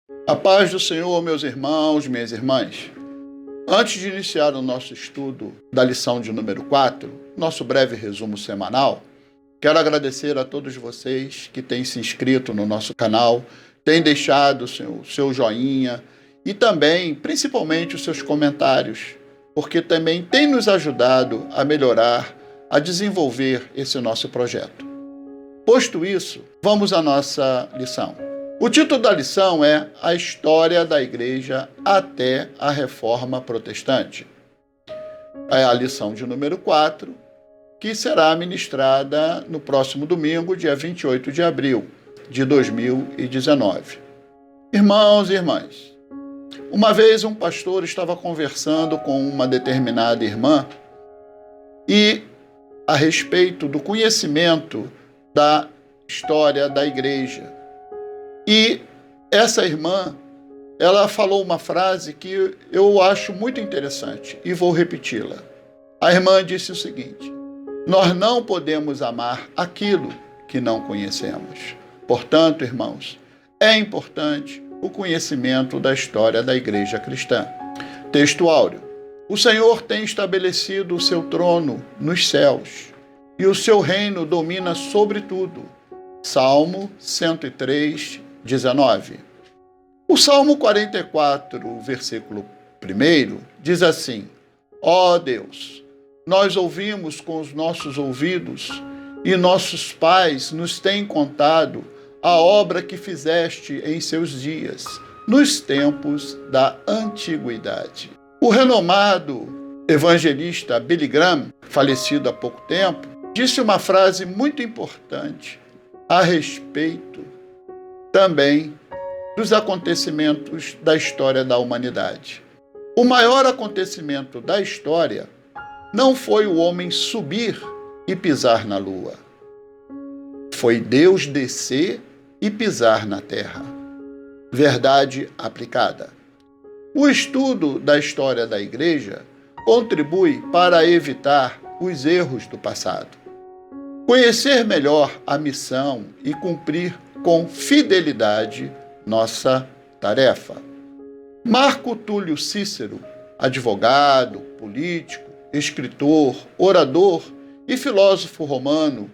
A paz do Senhor, meus irmãos, minhas irmãs. Antes de iniciar o nosso estudo da lição de número 4, nosso breve resumo semanal, quero agradecer a todos vocês que têm se inscrito no nosso canal, têm deixado o seu joinha e também, principalmente, os seus comentários, porque também tem nos ajudado a melhorar, a desenvolver esse nosso projeto. Posto isso, vamos à nossa lição. O título da lição é A História da Igreja até a Reforma Protestante. É a lição de número 4, que será ministrada no próximo domingo, dia 28 de abril de 2019. Irmãos e irmãs, uma vez um pastor estava conversando com uma determinada irmã e a respeito do conhecimento da história da igreja. E essa irmã, ela falou uma frase que eu acho muito interessante e vou repeti-la. A irmã disse o seguinte: nós não podemos amar aquilo que não conhecemos. Portanto, irmãos, é importante o conhecimento da história da igreja cristã. Texto áureo. O Senhor tem estabelecido o seu trono nos céus e o seu reino domina sobre tudo. Salmo 103, 19. O Salmo 44, versículo 1, diz assim: Ó Deus, nós ouvimos com os nossos ouvidos e nossos pais nos têm contado a obra que fizeste em seus dias, nos tempos da antiguidade. O renomado evangelista Billy Graham, falecido há pouco tempo, disse uma frase muito importante a respeito também dos acontecimentos da história da humanidade. O maior acontecimento da história não foi o homem subir e pisar na lua. Foi Deus descer e pisar na terra. Verdade aplicada. O estudo da história da igreja contribui para evitar os erros do passado. Conhecer melhor a missão e cumprir com fidelidade nossa tarefa. Marco Túlio Cícero, advogado, político, escritor, orador e filósofo romano,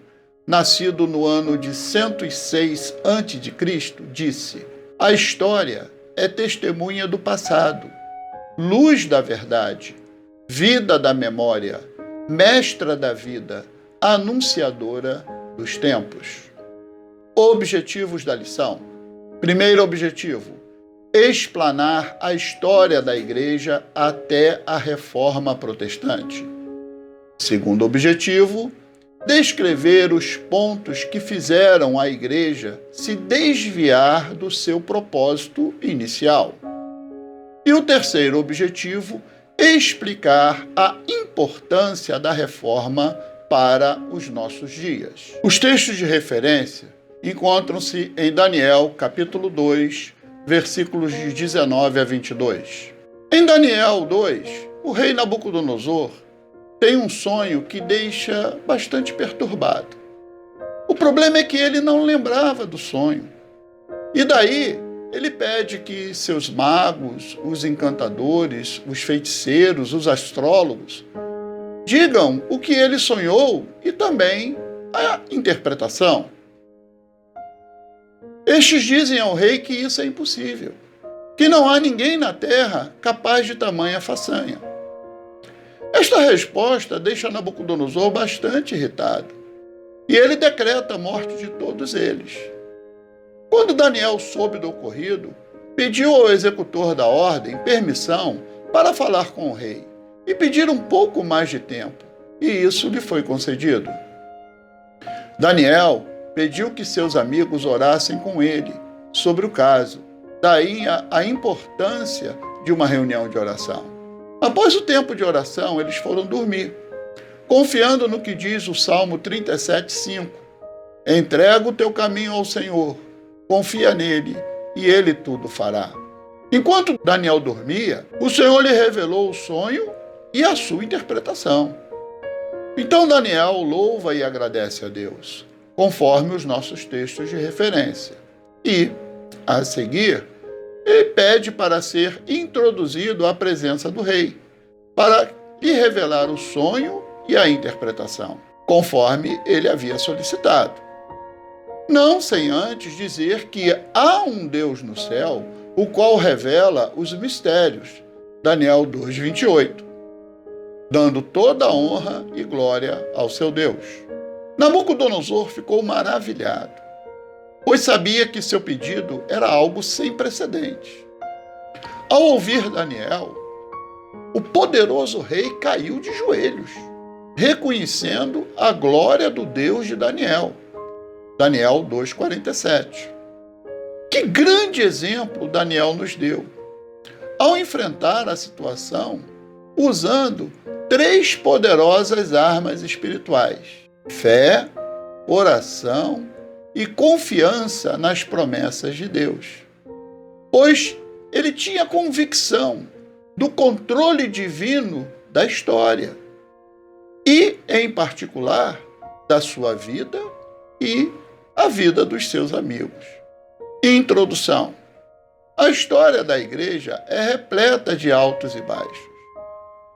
nascido no ano de 106 a.C., disse: a história é testemunha do passado, luz da verdade, vida da memória, mestra da vida, anunciadora dos tempos. Objetivos da lição. Primeiro objetivo: explanar a história da igreja até a Reforma Protestante. Segundo objetivo: descrever os pontos que fizeram a igreja se desviar do seu propósito inicial. E o terceiro objetivo: explicar a importância da reforma para os nossos dias. Os textos de referência encontram-se em Daniel, capítulo 2, versículos de 19 a 22. Em Daniel 2, o rei Nabucodonosor tem um sonho que deixa bastante perturbado. O problema é que ele não lembrava do sonho. E daí ele pede que seus magos, os encantadores, os feiticeiros, os astrólogos, digam o que ele sonhou e também a interpretação. Estes dizem ao rei que isso é impossível, que não há ninguém na terra capaz de tamanha façanha. Esta resposta deixa Nabucodonosor bastante irritado, e ele decreta a morte de todos eles. Quando Daniel soube do ocorrido, pediu ao executor da ordem permissão para falar com o rei e pedir um pouco mais de tempo, e isso lhe foi concedido. Daniel pediu que seus amigos orassem com ele sobre o caso, daí a importância de uma reunião de oração. Após o tempo de oração, eles foram dormir, confiando no que diz o Salmo 37:5. Entrega o teu caminho ao Senhor, confia nele e ele tudo fará. Enquanto Daniel dormia, o Senhor lhe revelou o sonho e a sua interpretação. Então Daniel louva e agradece a Deus, conforme os nossos textos de referência. E, a seguir, e pede para ser introduzido à presença do rei, para lhe revelar o sonho e a interpretação, conforme ele havia solicitado. Não sem antes dizer que há um Deus no céu, o qual revela os mistérios. Daniel 2:28, dando toda a honra e glória ao seu Deus. Nabucodonosor ficou maravilhado, pois sabia que seu pedido era algo sem precedentes. Ao ouvir Daniel, o poderoso rei caiu de joelhos, reconhecendo a glória do Deus de Daniel. Daniel 2:47. Que grande exemplo Daniel nos deu, ao enfrentar a situação usando 3 poderosas armas espirituais: fé, oração e confiança nas promessas de Deus. Pois ele tinha convicção do controle divino da história e, em particular, da sua vida e a vida dos seus amigos. Introdução. A história da igreja é repleta de altos e baixos.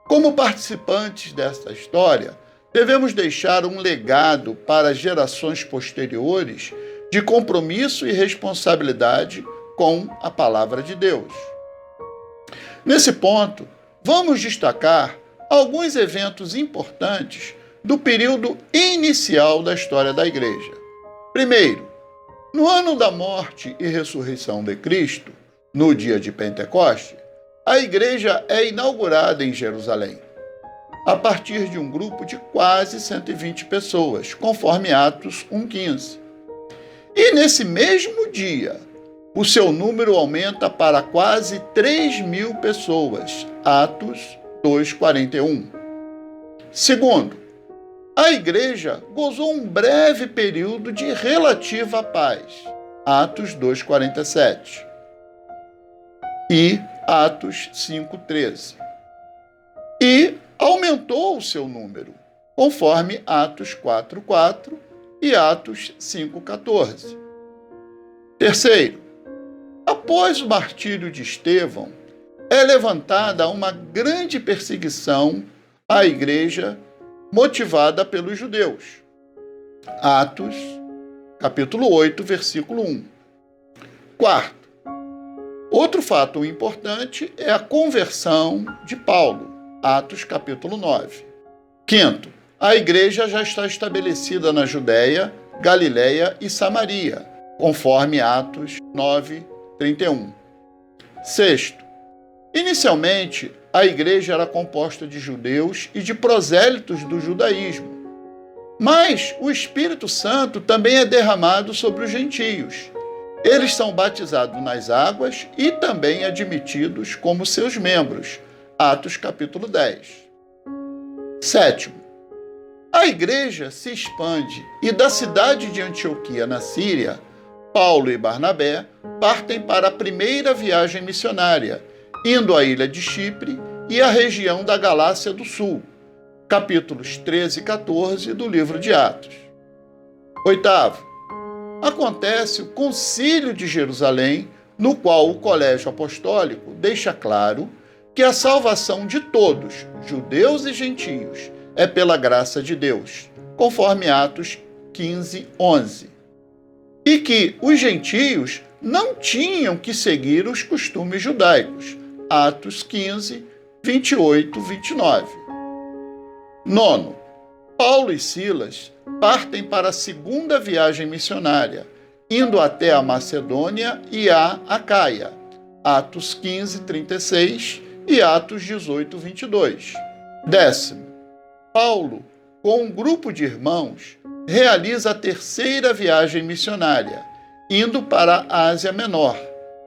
Como participantes desta história, devemos deixar um legado para gerações posteriores de compromisso e responsabilidade com a palavra de Deus. Nesse ponto, vamos destacar alguns eventos importantes do período inicial da história da igreja. Primeiro, no ano da morte e ressurreição de Cristo, no dia de Pentecoste, a igreja é inaugurada em Jerusalém, a partir de um grupo de quase 120 pessoas, conforme Atos 1:15. E nesse mesmo dia, o seu número aumenta para quase 3.000 pessoas, Atos 2:41. Segundo, a igreja gozou um breve período de relativa paz, Atos 2:47. E Atos 5:13. E aumentou o seu número, conforme Atos 4:4 e Atos 5:14. Terceiro, após o martírio de Estevão, é levantada uma grande perseguição à igreja motivada pelos judeus. Atos, capítulo 8, versículo 1. Quarto, outro fato importante é a conversão de Paulo, Atos capítulo 9. Quinto, a igreja já está estabelecida na Judéia, Galiléia e Samaria, conforme Atos 9:31. Sexto, inicialmente, a igreja era composta de judeus e de prosélitos do judaísmo. Mas o Espírito Santo também é derramado sobre os gentios. Eles são batizados nas águas e também admitidos como seus membros. Atos capítulo 10. Sétimo, a igreja se expande e da cidade de Antioquia, na Síria, Paulo e Barnabé partem para a primeira viagem missionária, indo à ilha de Chipre e à região da Galácia do Sul. Capítulos 13 e 14 do livro de Atos. Oitavo, acontece o Concílio de Jerusalém, no qual o Colégio Apostólico deixa claro que a salvação de todos, judeus e gentios, é pela graça de Deus, conforme Atos 15:11. E que os gentios não tinham que seguir os costumes judaicos, Atos 15, 28, 29. Nono, Paulo e Silas partem para a segunda viagem missionária, indo até a Macedônia e a Acaia, Atos 15, 36 e Atos 18, 22. Décimo, Paulo, com um grupo de irmãos, realiza a terceira viagem missionária, indo para a Ásia Menor,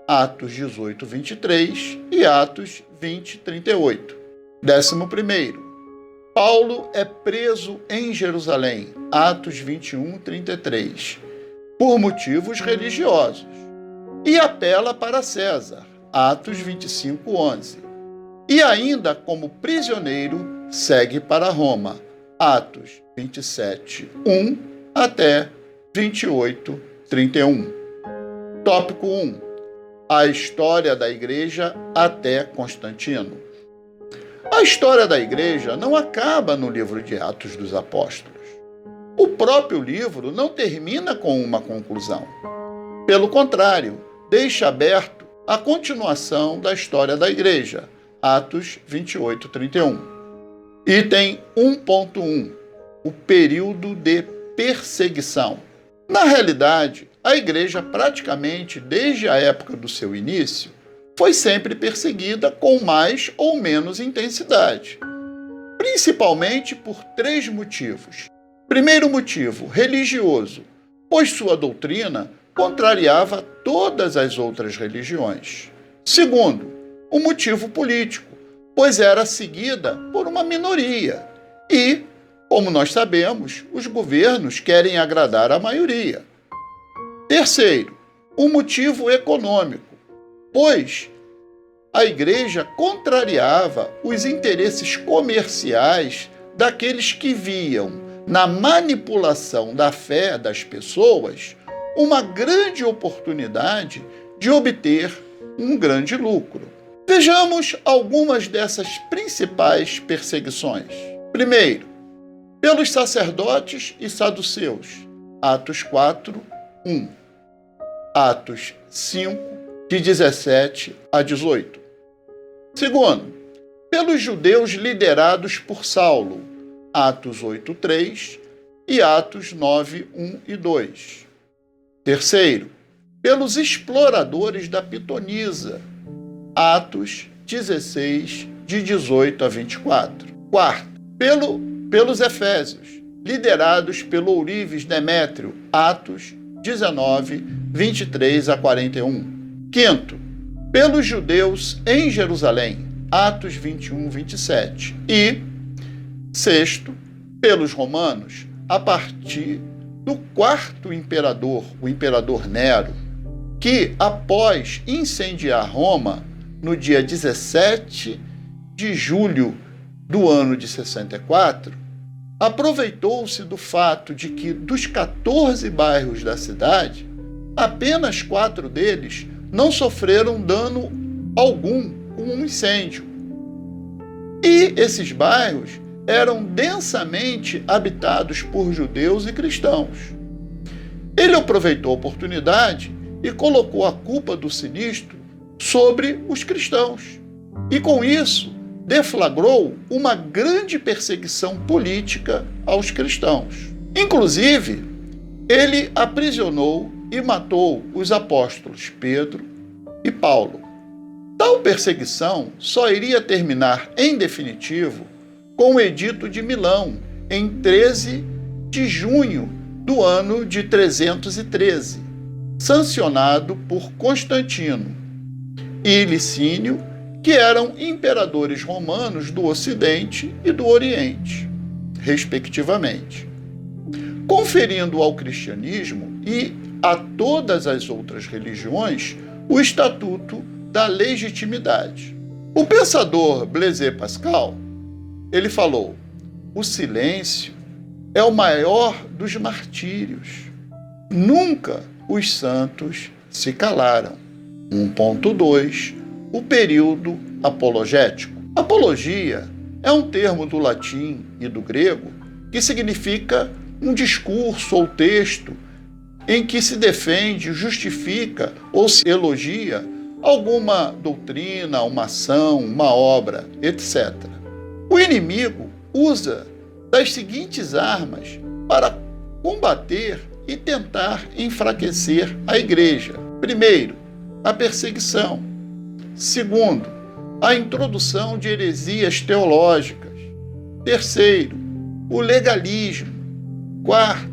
Atos 18, 23 e Atos 20, 38. 11º, Paulo é preso em Jerusalém, Atos 21, 33, por motivos religiosos, e apela para César, Atos 25, 11. E ainda como prisioneiro segue para Roma, Atos 27, 1 até 28, 31. Tópico 1. a história da Igreja até Constantino. A história da Igreja não acaba no livro de Atos dos Apóstolos. O próprio livro não termina com uma conclusão. Pelo contrário, deixa aberto a continuação da história da Igreja, Atos 28, 31. Item 1.1. O período de perseguição. Na realidade, a Igreja, praticamente desde a época do seu início, foi sempre perseguida com mais ou menos intensidade, principalmente por 3 motivos. Primeiro motivo, religioso, pois sua doutrina contrariava todas as outras religiões. Segundo, um motivo político, pois era seguida por uma minoria e, como nós sabemos, os governos querem agradar a maioria. Terceiro, um motivo econômico, pois a Igreja contrariava os interesses comerciais daqueles que viam na manipulação da fé das pessoas uma grande oportunidade de obter um grande lucro. Vejamos algumas dessas principais perseguições. Primeiro, pelos sacerdotes e saduceus, Atos 4, 1. Atos 5, de 17 a 18. Segundo, pelos judeus liderados por Saulo, Atos 8, 3 e Atos 9, 1 e 2. Terceiro, pelos exploradores da Pitonisa, Atos 16, de 18 a 24. Quarto, pelos efésios, liderados pelo ourives Demétrio, Atos 19, 23 a 41. Quinto, pelos judeus em Jerusalém, Atos 21, 27. E, sexto, pelos romanos, a partir do 4º imperador, o imperador Nero, que, após incendiar Roma, no dia 17 de julho do ano de 64, aproveitou-se do fato de que, dos 14 bairros da cidade, apenas 4 deles não sofreram dano algum com um incêndio. E esses bairros eram densamente habitados por judeus e cristãos. Ele aproveitou a oportunidade e colocou a culpa do sinistro sobre os cristãos. E com isso, deflagrou uma grande perseguição política aos cristãos. Inclusive, ele aprisionou e matou os apóstolos Pedro e Paulo. Tal perseguição só iria terminar em definitivo com o Edito de Milão, em 13 de junho do ano de 313, sancionado por Constantino e Licínio, que eram imperadores romanos do Ocidente e do Oriente, respectivamente, conferindo ao cristianismo e a todas as outras religiões o estatuto da legitimidade. O pensador Blaise Pascal, ele falou: o silêncio é o maior dos martírios. Nunca os santos se calaram. 1.2. O período apologético. Apologia é um termo do latim e do grego que significa um discurso ou texto em que se defende, justifica ou se elogia alguma doutrina, uma ação, uma obra, etc. O inimigo usa das seguintes armas para combater e tentar enfraquecer a igreja. Primeiro, a perseguição. Segundo, a introdução de heresias teológicas. Terceiro, o legalismo. Quarto,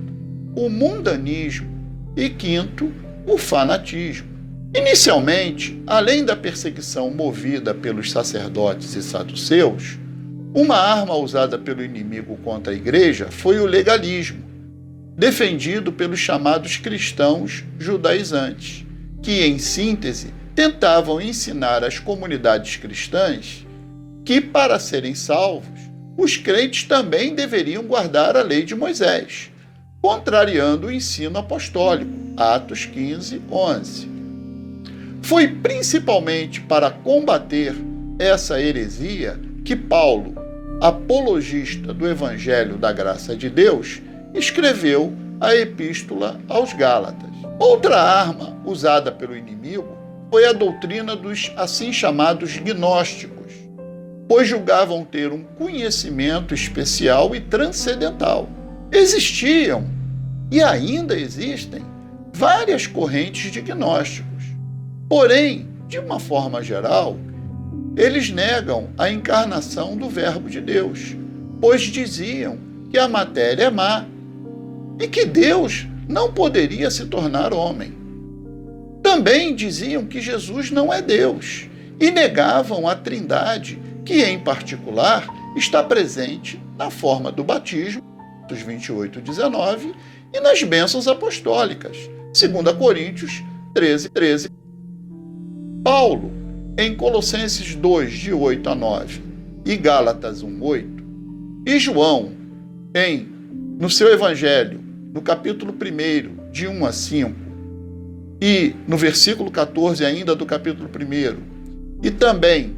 o mundanismo. E quinto, o fanatismo. Inicialmente, além da perseguição movida pelos sacerdotes e saduceus, uma arma usada pelo inimigo contra a igreja foi o legalismo, defendido pelos chamados cristãos judaizantes, que, em síntese, tentavam ensinar às comunidades cristãs que, para serem salvos, os crentes também deveriam guardar a lei de Moisés, contrariando o ensino apostólico, Atos 15, 11. Foi principalmente para combater essa heresia que Paulo, apologista do Evangelho da Graça de Deus, escreveu a Epístola aos Gálatas. Outra arma usada pelo inimigo foi a doutrina dos assim chamados gnósticos, pois julgavam ter um conhecimento especial e transcendental. Existiam, e ainda existem, várias correntes de gnósticos. Porém, de uma forma geral, eles negam a encarnação do Verbo de Deus, pois diziam que a matéria é má e que Deus não poderia se tornar homem. Também diziam que Jesus não é Deus e negavam a Trindade, que em particular está presente na forma do batismo, dos 28:19, e nas bênçãos apostólicas, 2 Coríntios 13:13. Paulo, em Colossenses 2, de 8 a 9, e Gálatas 1:8, e João, no seu Evangelho, no capítulo 1, de 1 a 5, e no versículo 14 ainda do capítulo 1, e também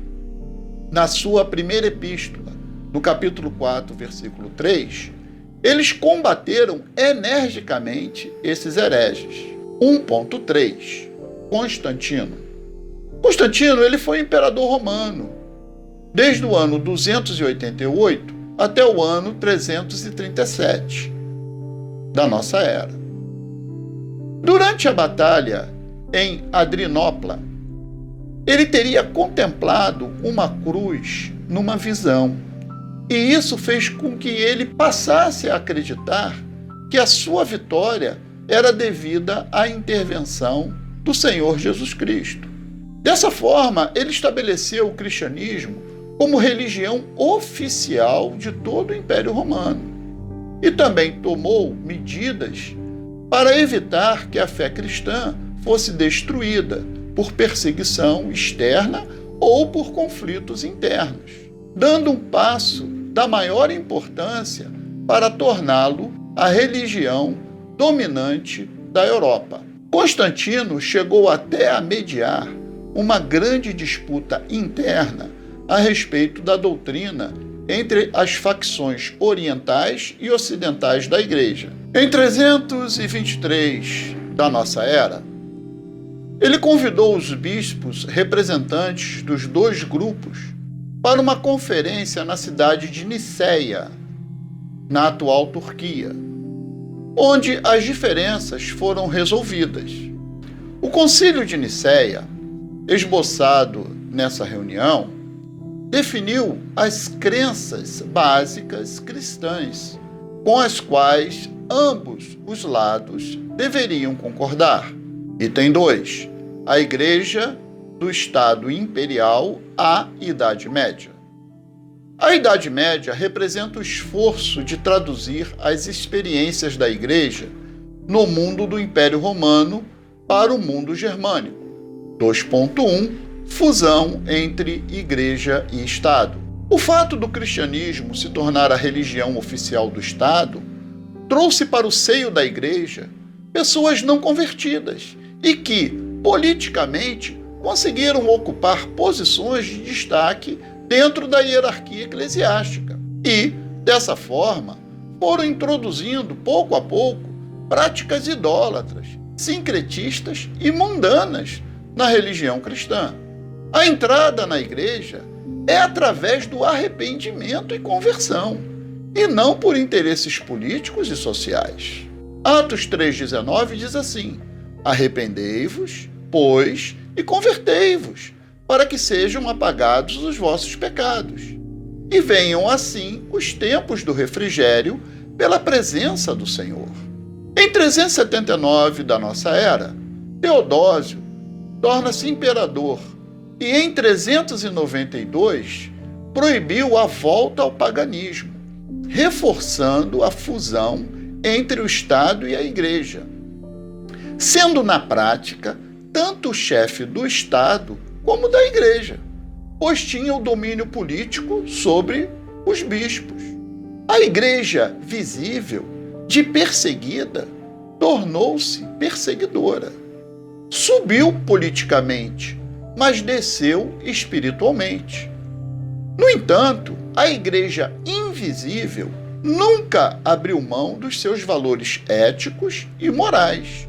na sua primeira epístola, no capítulo 4, versículo 3, eles combateram energicamente esses hereges. 1.3. Constantino. Constantino ele foi imperador romano, desde o ano 288 até o ano 337 da nossa era. Durante a batalha em Adrianópla, ele teria contemplado uma cruz numa visão, e isso fez com que ele passasse a acreditar que a sua vitória era devida à intervenção do Senhor Jesus Cristo. Dessa forma, ele estabeleceu o cristianismo como religião oficial de todo o Império Romano e também tomou medidas para evitar que a fé cristã fosse destruída por perseguição externa ou por conflitos internos, dando um passo da maior importância para torná-lo a religião dominante da Europa. Constantino chegou até a mediar uma grande disputa interna a respeito da doutrina entre as facções orientais e ocidentais da Igreja. Em 323 da nossa era, ele convidou os bispos representantes dos dois grupos para uma conferência na cidade de Niceia, na atual Turquia, onde as diferenças foram resolvidas. O Concílio de Niceia, esboçado nessa reunião, definiu as crenças básicas cristãs com as quais ambos os lados deveriam concordar. Item 2. A Igreja do Estado Imperial à Idade Média. A Idade Média representa o esforço de traduzir as experiências da Igreja no mundo do Império Romano para o mundo germânico. 2.1. Fusão entre Igreja e Estado. O fato do cristianismo se tornar a religião oficial do Estado trouxe para o seio da Igreja pessoas não convertidas e que, politicamente, conseguiram ocupar posições de destaque dentro da hierarquia eclesiástica e, dessa forma, foram introduzindo, pouco a pouco, práticas idólatras, sincretistas e mundanas na religião cristã. A entrada na igreja é através do arrependimento e conversão, e não por interesses políticos e sociais. Atos 3,19 diz assim: arrependei-vos, pois, e convertei-vos, para que sejam apagados os vossos pecados, e venham assim os tempos do refrigério pela presença do Senhor. Em 379 da nossa era, Teodósio torna-se imperador e em 392 proibiu a volta ao paganismo, reforçando a fusão entre o Estado e a Igreja, sendo na prática tanto o chefe do Estado como da Igreja, pois tinha o domínio político sobre os bispos. A Igreja visível, de perseguida, tornou-se perseguidora. subiu politicamente, mas desceu espiritualmente. No entanto, a Igreja invisível nunca abriu mão dos seus valores éticos e morais,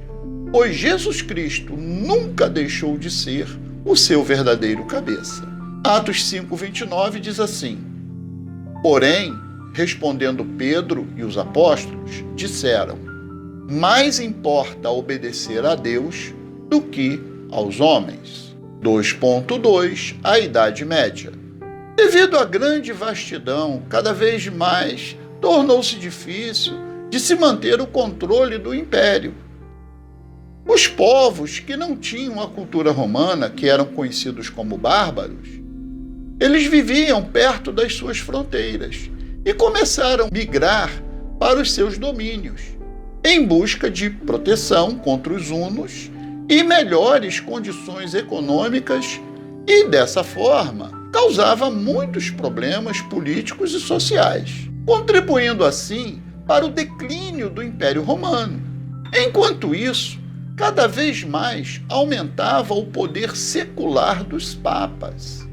pois Jesus Cristo nunca deixou de ser o seu verdadeiro cabeça. Atos 5:29 diz assim: porém, respondendo Pedro e os apóstolos, disseram: mais importa obedecer a Deus do que aos homens. 2.2 A Idade Média. Devido à grande vastidão, cada vez mais tornou-se difícil de se manter o controle do império. Os povos que não tinham a cultura romana, que eram conhecidos como bárbaros, eles viviam perto das suas fronteiras e começaram a migrar para os seus domínios, em busca de proteção contra os hunos e melhores condições econômicas, e dessa forma causava muitos problemas políticos e sociais, contribuindo assim para o declínio do Império Romano. Enquanto isso, cada vez mais aumentava o poder secular dos papas,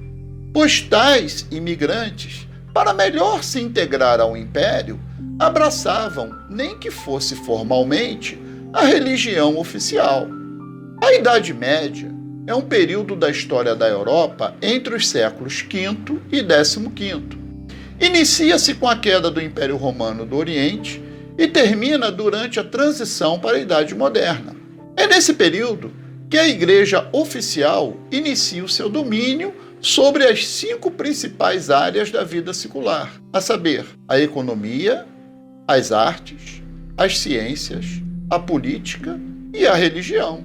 pois tais imigrantes, para melhor se integrar ao império, abraçavam, nem que fosse formalmente, a religião oficial. A Idade Média é um período da história da Europa entre os séculos V e XV. Inicia-se com a queda do Império Romano do Oriente e termina durante a transição para a Idade Moderna. É nesse período que a Igreja oficial inicia o seu domínio sobre as 5 principais áreas da vida secular, a saber, a economia, as artes, as ciências, a política e a religião.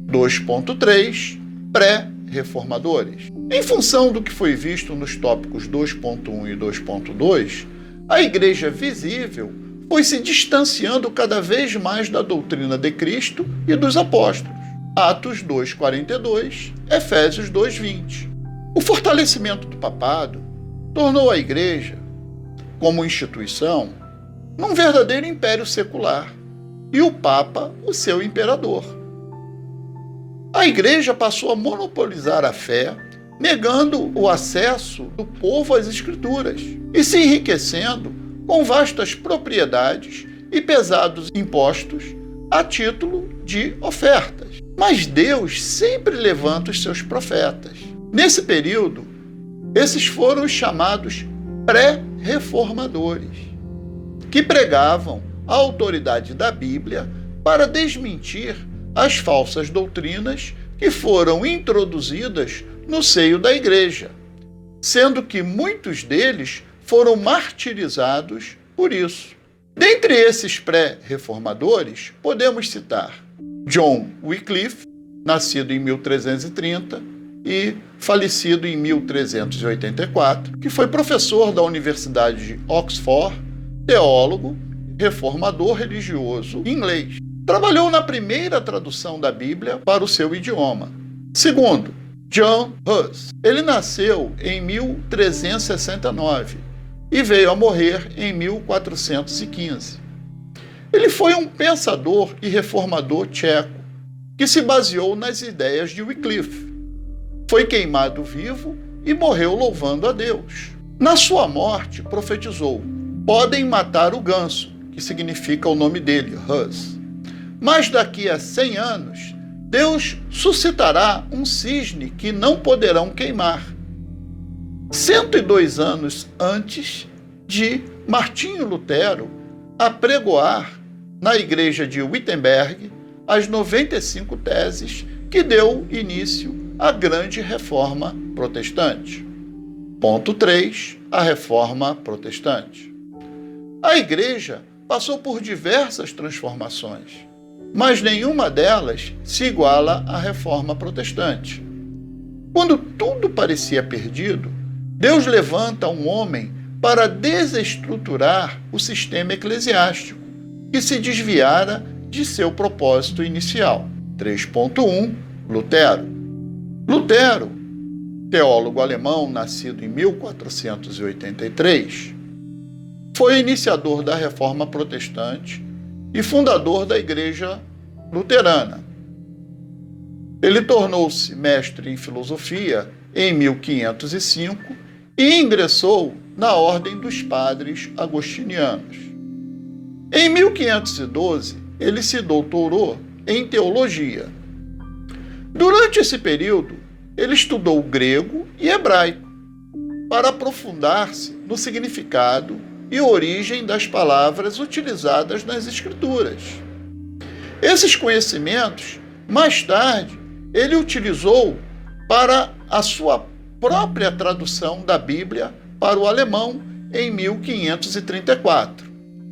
2.3 Pré-reformadores. Em função do que foi visto nos tópicos 2.1 e 2.2, a Igreja visível foi se distanciando cada vez mais da doutrina de Cristo e dos apóstolos. Atos 2:42, Efésios 2:20. O fortalecimento do papado tornou a Igreja, como instituição, num verdadeiro império secular, e o Papa o seu imperador. A Igreja passou a monopolizar a fé, negando o acesso do povo às Escrituras e se enriquecendo com vastas propriedades e pesados impostos a título de ofertas. Mas Deus sempre levanta os seus profetas. Nesse período, esses foram os chamados pré-reformadores, que pregavam a autoridade da Bíblia para desmentir as falsas doutrinas que foram introduzidas no seio da Igreja, sendo que muitos deles foram martirizados por isso. Dentre esses pré-reformadores, podemos citar John Wycliffe, nascido em 1330 e falecido em 1384, que foi professor da Universidade de Oxford, teólogo, reformador religioso inglês. Trabalhou na primeira tradução da Bíblia para o seu idioma. Segundo, John Hus. Ele nasceu em 1369 e veio a morrer em 1415. Ele foi um pensador e reformador tcheco que se baseou nas ideias de Wycliffe. Foi queimado vivo e morreu louvando a Deus. Na sua morte, profetizou: podem matar o ganso, que significa o nome dele, Hus. Mas daqui a 100 anos, Deus suscitará um cisne que não poderão queimar. 102 anos antes de Martinho Lutero apregoar na igreja de Wittenberg as 95 teses que deu início à grande reforma protestante. Ponto 3. A reforma protestante. A igreja passou por diversas transformações, mas nenhuma delas se iguala à reforma protestante. Quando tudo parecia perdido, Deus levanta um homem para desestruturar o sistema eclesiástico, que se desviara de seu propósito inicial. 3.1 Lutero. Lutero, teólogo alemão nascido em 1483, foi iniciador da reforma protestante e fundador da Igreja Luterana. Ele tornou-se mestre em filosofia em 1505 e ingressou na Ordem dos Padres Agostinianos. Em 1512, ele se doutorou em teologia. Durante esse período, ele estudou grego e hebraico para aprofundar-se no significado e origem das palavras utilizadas nas Escrituras. Esses conhecimentos, mais tarde, ele utilizou para a sua própria tradução da Bíblia para o alemão em 1534.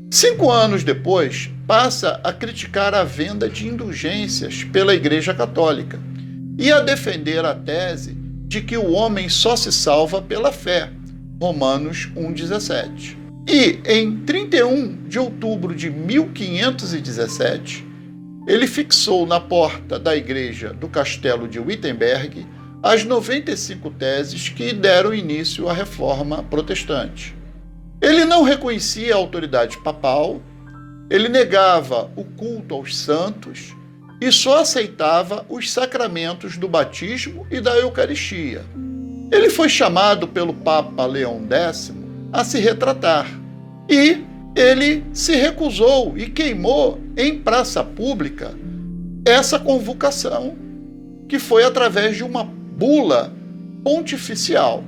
5 anos depois, passa a criticar a venda de indulgências pela Igreja Católica e a defender a tese de que o homem só se salva pela fé, Romanos 1,17. E, em 31 de outubro de 1517, ele fixou na porta da igreja do castelo de Wittenberg as 95 teses que deram início à Reforma Protestante. Ele não reconhecia a autoridade papal, ele negava o culto aos santos e só aceitava os sacramentos do batismo e da Eucaristia. Ele foi chamado pelo Papa Leão X a se retratar e ele se recusou e queimou em praça pública essa convocação, que foi através de uma bula pontificial.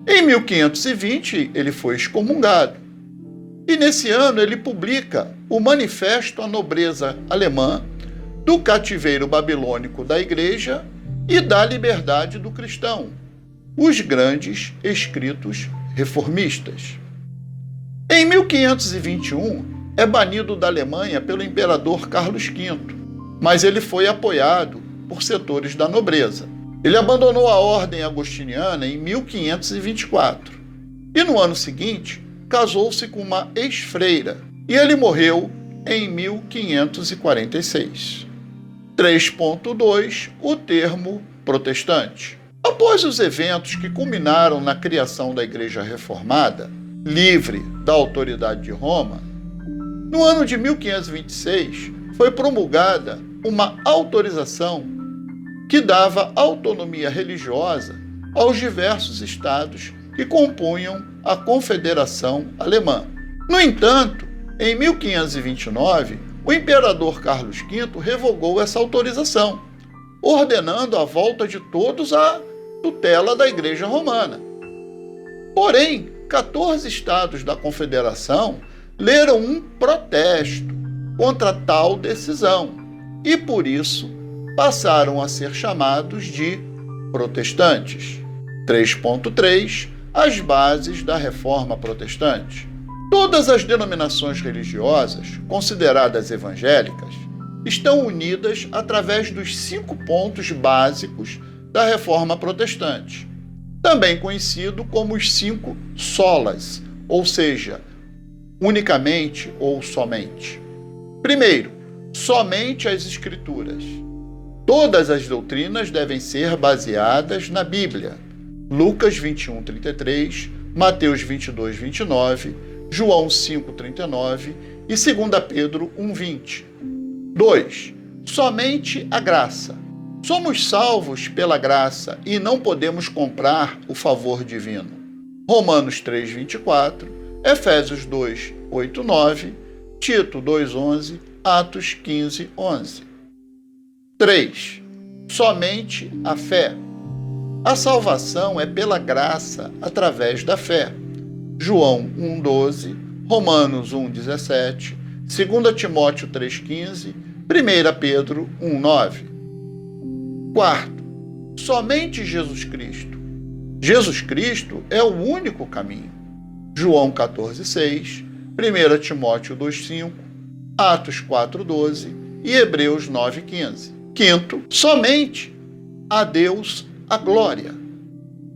Em 1520, ele foi excomungado. E nesse ano ele publica o Manifesto à Nobreza Alemã, do cativeiro babilônico da Igreja e da liberdade do cristão, os grandes escritos reformistas. Em 1521, é banido da Alemanha pelo imperador Carlos V, mas ele foi apoiado por setores da nobreza. Ele abandonou a ordem agostiniana em 1524 e, no ano seguinte, casou-se com uma ex-freira e ele morreu em 1546. 3.2. O termo protestante. Após os eventos que culminaram na criação da Igreja Reformada, livre da autoridade de Roma, no ano de 1526 foi promulgada uma autorização que dava autonomia religiosa aos diversos estados que compunham a Confederação Alemã. No entanto, em 1529, o imperador Carlos V revogou essa autorização, ordenando a volta de todos à tutela da Igreja Romana. Porém, 14 estados da Confederação leram um protesto contra tal decisão e, por isso, passaram a ser chamados de protestantes. 3.3. As bases da Reforma Protestante. Todas as denominações religiosas, consideradas evangélicas, estão unidas através dos 5 pontos básicos da Reforma Protestante, também conhecido como os 5 solas, ou seja, unicamente ou somente. Primeiro, somente as Escrituras. Todas as doutrinas devem ser baseadas na Bíblia. Lucas 21:33, Mateus 22:29, João 5:39 e 2 Pedro 1:20. 2. Somente a graça. Somos salvos pela graça e não podemos comprar o favor divino. Romanos 3:24, Efésios 2:8-9, Tito 2:11, Atos 15:11. 3. Somente a fé. A salvação é pela graça através da fé. João 1:12, Romanos 1:17, 2 Timóteo 3:15, 1 Pedro 1:9. 4. Somente Jesus Cristo. Jesus Cristo é o único caminho. João 14:6, 1 Timóteo 2:5, Atos 4:12 e Hebreus 9:15. 5. Somente a Deus a glória.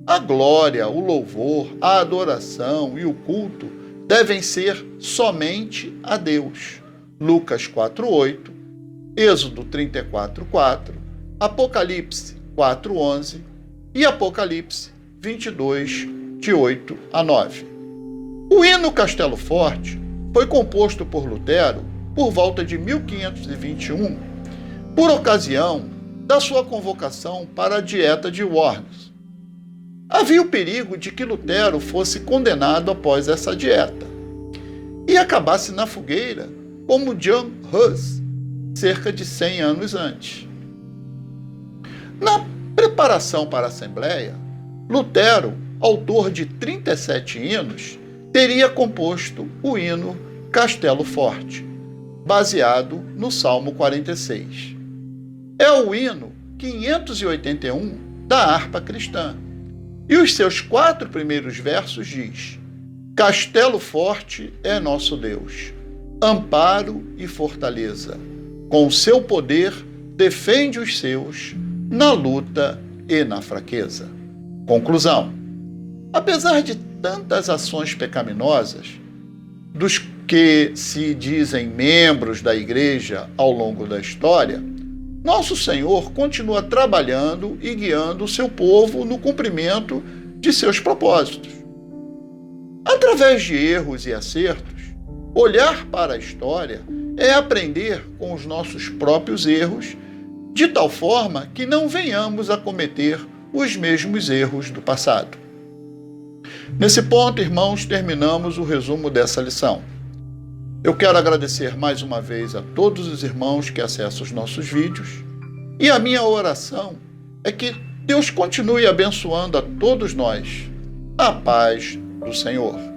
A glória, o louvor, a adoração e o culto devem ser somente a Deus. Lucas 4:8, Êxodo 34:4, Apocalipse 4:11 e Apocalipse 22, de 8 a 9. O hino Castelo Forte foi composto por Lutero por volta de 1521, por ocasião da sua convocação para a Dieta de Worms. Havia o perigo de que Lutero fosse condenado após essa dieta e acabasse na fogueira como Jan Hus, cerca de 100 anos antes. Na preparação para a Assembleia, Lutero, autor de 37 hinos, teria composto o hino Castelo Forte, baseado no Salmo 46. É o hino 581 da harpa cristã, e os seus 4 primeiros versos diz: Castelo forte é nosso Deus, amparo e fortaleza. Com seu poder defende os seus na luta e na fraqueza. Conclusão: apesar de tantas ações pecaminosas dos que se dizem membros da igreja ao longo da história, nosso Senhor continua trabalhando e guiando o seu povo no cumprimento de seus propósitos. Através de erros e acertos, olhar para a história é aprender com os nossos próprios erros, de tal forma que não venhamos a cometer os mesmos erros do passado. Nesse ponto, irmãos, terminamos o resumo dessa lição. Eu quero agradecer mais uma vez a todos os irmãos que acessam os nossos vídeos, e a minha oração é que Deus continue abençoando a todos nós. A paz do Senhor.